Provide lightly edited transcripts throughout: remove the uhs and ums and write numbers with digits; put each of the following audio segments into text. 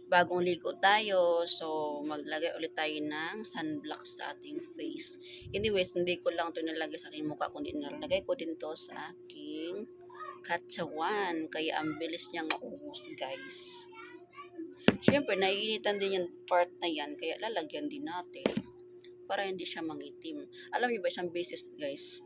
bagong ligo tayo, so maglagay ulit tayo ng sunblock sa ating face. Anyways, hindi ko lang ito nilagay sa aking mukha, kundi nilagay ko din to sa aking katawan. Kaya ang bilis niyang maubos, guys. Siyempre, naiinitan din yung part na yan, kaya lalagyan din natin para hindi siya mangitim. Alam niyo ba, isang beses, guys,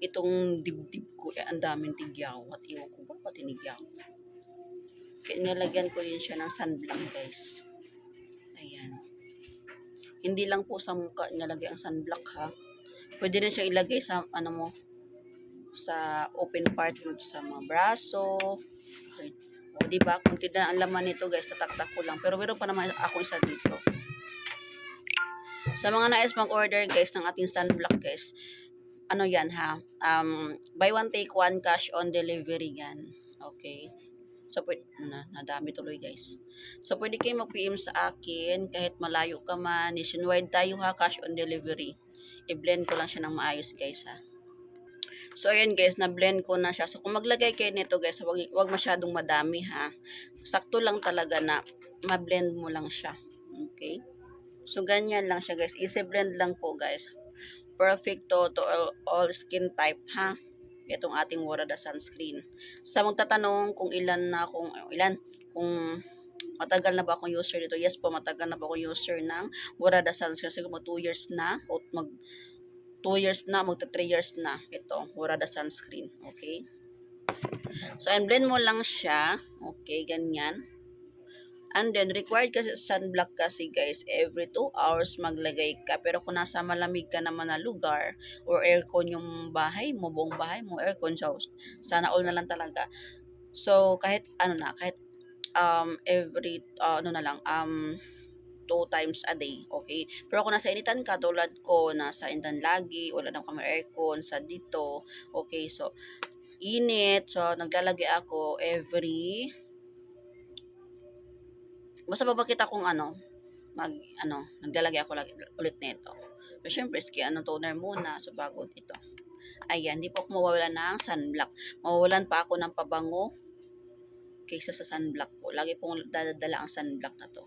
itong dibdib ko, ang daming tigyawat. Iwan ko ba pa tinigyawat? Kaya nilagyan ko din siya ng sunblock, guys. Ayan. Hindi lang po sa mukha nilagay ang sunblock, ha. Pwede rin siya ilagay sa, ano mo, sa open part mo, sa mga braso. Okay. O, diba? Kung tignan ang laman nito, guys, tataktak ko lang. Pero meron pa naman ako isa dito. Sa mga nais mag-order, guys, ng ating sunblock, guys, ano yan, ha? Buy one, take one, cash on delivery yan. Okay. So, nadami tuloy, guys. So, pwede kayo mag-PM sa akin kahit malayo ka man. Nationwide tayo, ha? Cash on delivery. I-blend ko lang siya ng maayos, guys, ha? So, ayan, guys. Na-blend ko na siya. So, kung maglagay kayo nito, guys, wag masyadong madami, ha? Sakto lang talaga na ma-blend mo lang siya. Okay? So, ganyan lang siya, guys. Easy blend lang po, guys. Perfect to all skin type, ha? Itong ating Warada sunscreen. Sa magtatanong kung kung matagal na ba akong user nito? Yes po, matagal na po akong user ng Warada sunscreen. Siguro mag 2 years na, o mag 2 years na, magta 3 years na ito, Warada sunscreen. Okay? So, and blend mo lang siya. Okay, ganyan. And then, required kasi sunblock kasi, guys, every 2 hours maglagay ka. Pero kung nasa malamig ka naman na lugar, or aircon yung bahay mo, buong bahay mo, aircon, so, sana all na lang talaga. So, kahit, kahit, every, 2 times a day, okay? Pero kung nasa initan ka, tulad ko, nasa initan lagi, wala na kami aircon sa dito, okay? So, init, so, naglalagay ako basta babakita kong naglalagay ako ulit nito. Pero syempre, toner muna, so bago ito. Ayan, di po ako mawawalan ng sunblock. Mawawalan pa ako ng pabango kaysa sa sunblock po. Lagi pong dadala ang sunblock na to.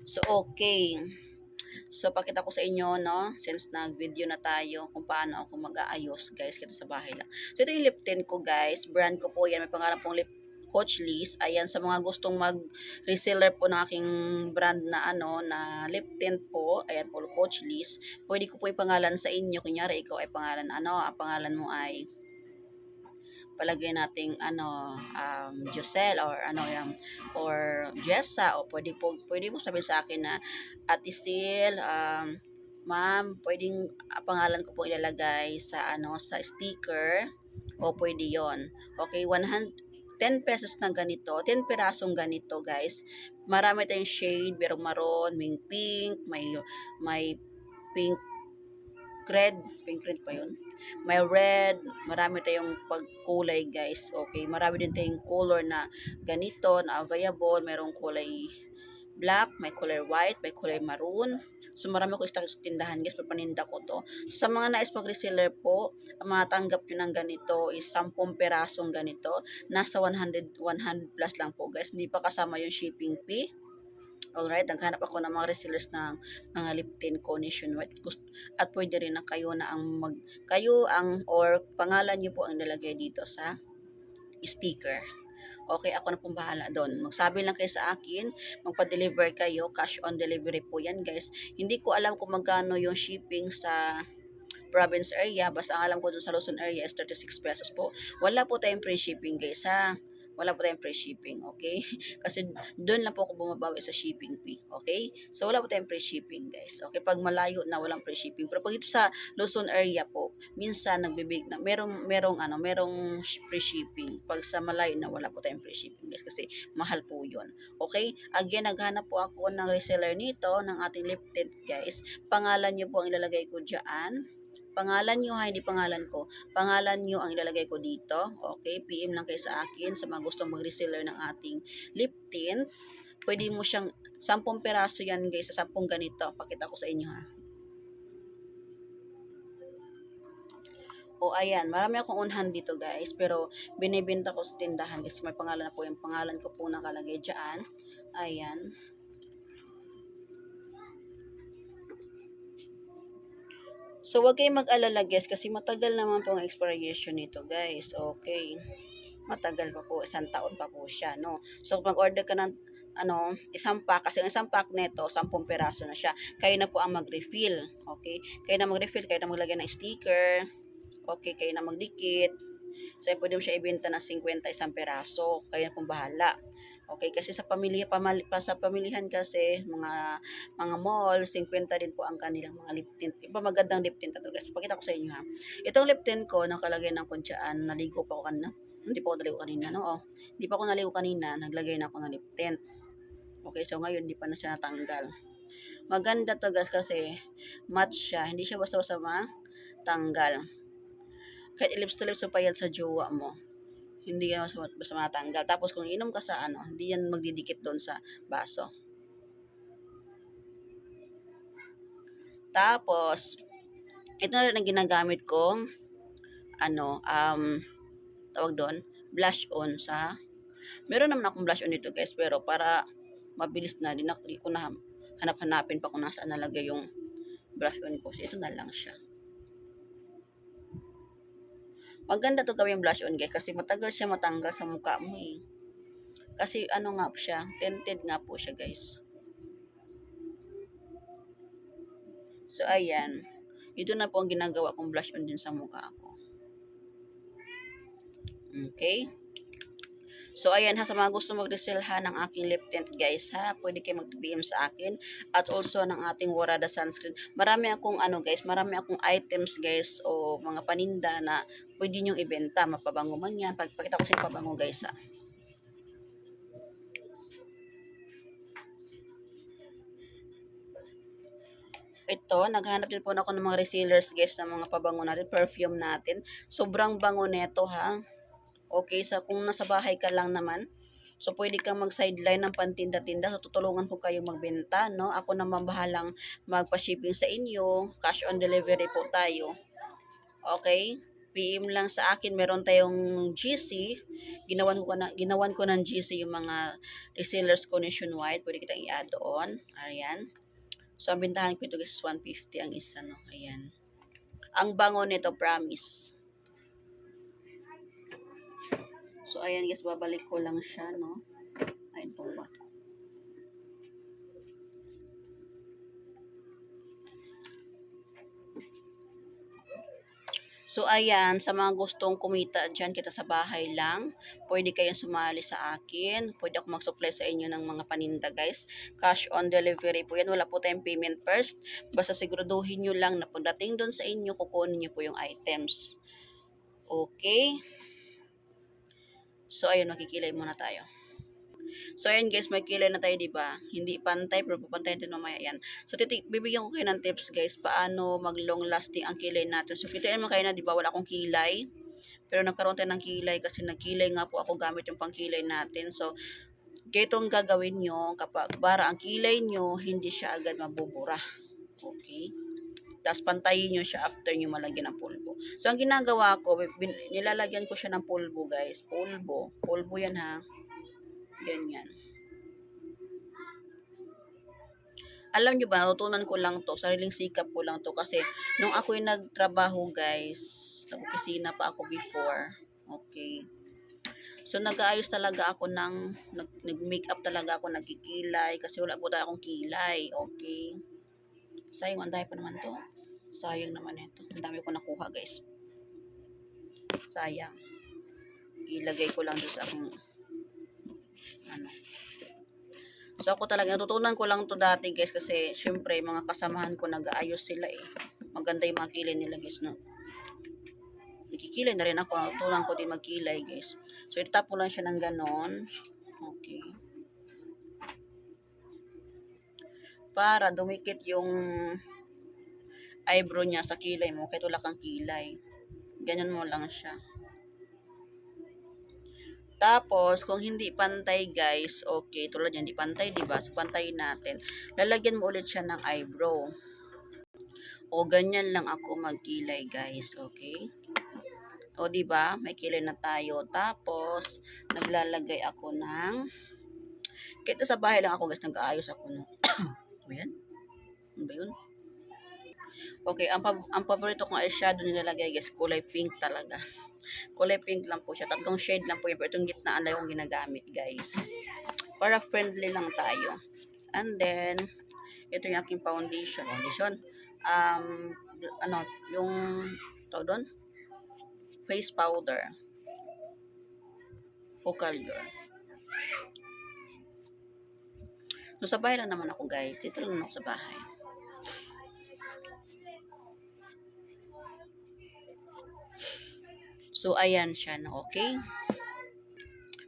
So, okay. So, pakita ko sa inyo, no? Since nag-video na tayo kung paano ako mag-aayos, guys, kita sa bahay lang. So, ito yung lip tint ko, guys. Brand ko po yan. May pangalan pong Coach Liz. Ayan, sa mga gustong mag-reseller po ng aking brand na na lip tint po. Ayan po, Coach Liz. Pwede ko po ipangalan sa inyo. Kunyari, ikaw ay pangalan, ang pangalan mo ay palagay nating Giselle or or Jessa, o pwede mo sabihin sa akin na Ate Sil, ma'am, pwedeng pangalan ko po ilalagay sa sa sticker, o pwede yon. Okay, 10 pesos na ganito, 10 pirasong ganito, guys. Marami tayong shade, merong maroon, may pink, may pink pink red pa yun. May red, marami tayong pagkulay, guys. Okay, marami din tayong color na ganito na available. Merong kulay black, may kulay white, may kulay maroon. So, marami ko stock sa tindahan, guys. Papaninda ko to. So, sa mga nais mag-reseller po, ang matanggap nyo ng ganito is 10 perasong ganito. Nasa 100 plus lang po, guys. Hindi pa kasama yung shipping fee. Alright, naghanap ako ng mga resellers ng mga lip tint ko nationwide. At pwede rin na kayo or pangalan nyo po ang nilagay dito sa sticker. Okay, ako na pong bahala doon. Magsabi lang kayo sa akin, magpa-deliver kayo, cash on delivery po yan, guys. Hindi ko alam kung magkano yung shipping sa province area, basta ang alam ko dun sa Luzon area is 36 pesos po. Wala po tayong free shipping, guys, ha. Wala po tayong free shipping, okay? Kasi doon lang po ako bumabawi sa shipping fee, okay? So, wala po tayong free shipping, guys. Okay, pag malayo na walang free shipping. Pero pag ito sa Luzon area po, minsan nagbibig na, merong free shipping. Pag sa malayo na, wala po tayong free shipping, guys, kasi mahal po yun. Okay? Again, naghanap po ako ng reseller nito, ng ating lip tint, guys. Pangalan nyo po ang ilalagay ko dyan. Pangalan nyo, ha, hindi pangalan ko. Pangalan nyo ang ilalagay ko dito. Okay, PM lang kayo sa akin sa mga gustong mag-reseller ng ating lip tint. Pwede mo siyang 10 peraso yan, guys, sa 10 ganito. Pakita ko sa inyo, ha. O, ayan, marami akong unhan dito, guys, pero binibenta ko sa tindahan kasi may pangalan na po. Yung pangalan ko po nakalagay dyan. Ayan. So, wag kayong mag-alala guys kasi matagal naman po ang expiration nito guys. Okay. Matagal pa po, 1 taon pa po siya, no? So, mag-order ka ng isang pack, kasi ang isang pack nito, 10 piraso na siya. Kayo na po ang mag-refill, okay? Kayo na mag-refill, kayo na maglagay ng sticker, okay? Kayo na magdikit. So, pwede mo siya ibenta ng 50 isang piraso. Kayo na pong bahala. Okay, kasi sa sa pamilihan kasi mga mall, 50 din po ang kanilang mga lip tint. Iba magandang lip tint to guys. Pakita ko sa inyo ha. Itong lip tint ko nakalagay ng kutsaan, naligo pa ako kanina. Hindi pa ako naligo kanina, no? Oh, hindi pa ako naligo kanina, naglagay na ako ng lip tint. Okay, so ngayon hindi pa na siya natanggal. Maganda to guys kasi matte siya, hindi siya basta-basta matanggal. Kahit lips to lips pa yan sa jowa mo, hindi yan basta matanggal. Tapos kung inom ka sa hindi yan magdidikit doon sa baso. Tapos, ito na rin ang ginagamit kong tawag doon, blush on sa, meron naman akong blush on dito guys, pero para mabilis na, di ko na hanap-hanapin pa kung nasaan nalagay yung blush on ko. So, ito na lang siya. Maganda to gawing blush on guys, kasi matagal siya matanggal sa mukha mo eh. Kasi nga siya, tinted nga po siya guys. So, ayan. Ito na po ang ginagawa kong blush on din sa mukha ko. Okay? So, ayan ha, sa mga gusto mag-resell ha ng aking lip tint guys ha, pwede kayo mag-PM sa akin. At also ng ating Warada sunscreen. Marami akong marami akong items guys o mga paninda na pwede nyong ibenta. Mapabango man yan. Pagpakita ko sa inyo pabango guys ha. Ito, naghanap din po ako ng mga resellers guys ng mga pabango natin, perfume natin. Sobrang bango neto ha. Okay, so kung nasa bahay ka lang naman, so pwede kang mag-sideline ng pantinda-tinda. So tutulungan ko kayo magbenta, no? Ako naman bahalang magpa-shipping sa inyo. Cash on delivery po tayo. Okay? PM lang sa akin, meron tayong GC. Ginawan ko ng GC yung mga resellers ko nationwide. Pwede kitang i-add on. Ayan. So, ang bintahan ko ito guys is 150 ang isa, no? Ayan. Ang bango nito, promise. So, ayan guys, babalik ko lang siya, no? Ayan po ba? So, ayan, sa mga gustong kumita dyan, kita sa bahay lang, pwede kayong sumali sa akin. Pwede ako mag-supply sa inyo ng mga paninda, guys. Cash on delivery po yan. Wala po tayong payment first. Basta siguraduhin nyo lang na pagdating doon sa inyo, kukunin nyo po yung items. Okay? So, ayun, makikilay muna tayo. So, ayan guys, may kilay na tayo, diba? Hindi pantay, pero papantayin din mamaya yan. So, bibigyan ko kayo ng tips guys, paano mag-long lasting ang kilay natin. So, kitain mo kayo na, diba, wala akong kilay. Pero nagkaroon tayo ng kilay kasi nagkilay nga po ako gamit yung pangkilay natin. So, itong gagawin nyo kapag bara ang kilay nyo, hindi siya agad mabubura. Okay? Tapos pantayin nyo siya after nyo malagyan ng pulbo. So, ang ginagawa ko, nilalagyan ko siya ng pulbo guys. Pulbo. Pulbo yan ha. Ganyan. Alam nyo ba, natutunan ko lang to, sariling sikap ko lang to kasi nung ako'y nagtrabaho guys, nag-opisina pa ako before, okay. So nag-aayos talaga ako nag-makeup talaga ako, nagkikilay kasi wala po tayo akong kilay, okay. Sayang, ang dami pa naman to. Sayang naman ito. Ang dami ko nakuha guys. Sayang. Ilagay ko lang doon sa aking So, ako talaga, natutunan ko lang to dati guys kasi syempre mga kasamahan ko nag-aayos sila eh. Maganda yung mga kilay nila guys, no? Nagkikilay na rin ako. Natutunan ko din magkilay guys. So, itap ko lang siya ng ganon. Okay. Para dumikit yung eyebrow niya sa kilay mo kahit wala kang kilay. Ganyan mo lang siya. Tapos, kung hindi pantay guys, okay, tulad yan, hindi pantay, diba? So, pantayin natin. Lalagyan mo ulit siya ng eyebrow. O, ganyan lang ako magkilay guys, okay? O, diba? May kilay na tayo. Tapos, naglalagay ako ng, kahit sa bahay lang ako guys, nag-aayos ako, no? O, yan? Ano ba yun? Okay, ang paborito kong eyeshadow nilalagay guys, kulay pink talaga. Kulay pink lang po siya. Tatlong shade lang po yun. Pero itong gitnaan lang yung ginagamit guys. Para friendly lang tayo. And then, ito yung aking foundation. Foundation. Ano, yung, tawag doon? Face powder. Focal girl. So, sa bahay lang naman ako guys. Dito lang ako sa bahay. So, ayan siya na, okay?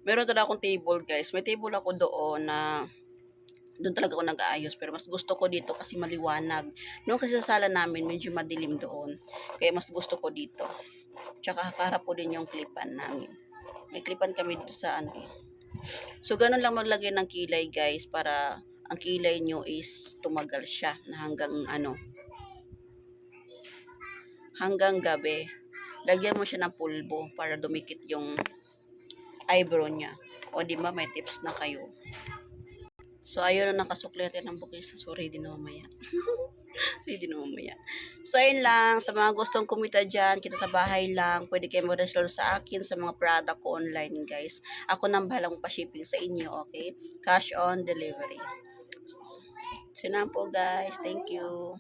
Meron talaga akong table guys. May table ako doon na doon talaga ako nag-aayos. Pero mas gusto ko dito kasi maliwanag. Noong kasi sa sala namin, medyo madilim doon. Kaya mas gusto ko dito. Tsaka kaharap po din yung klipan namin. May klipan kami dito sa ano eh. So, ganun lang maglagay ng kilay guys para ang kilay nyo is tumagal siya na hanggang gabi. Lagyan mo siya ng pulbo para dumikit yung eyebrow niya. O di ba may tips na kayo. So ayun na nakasukli natin ng bukis. So ready na mamaya. Ready na mamaya. So ayun lang. Sa mga gustong kumita dyan, kita sa bahay lang. Pwede kayo mag-resell sa akin sa mga product ko online guys. Ako nang bahalang pa-shipping sa inyo, okay? Cash on delivery. So na po guys. Thank you.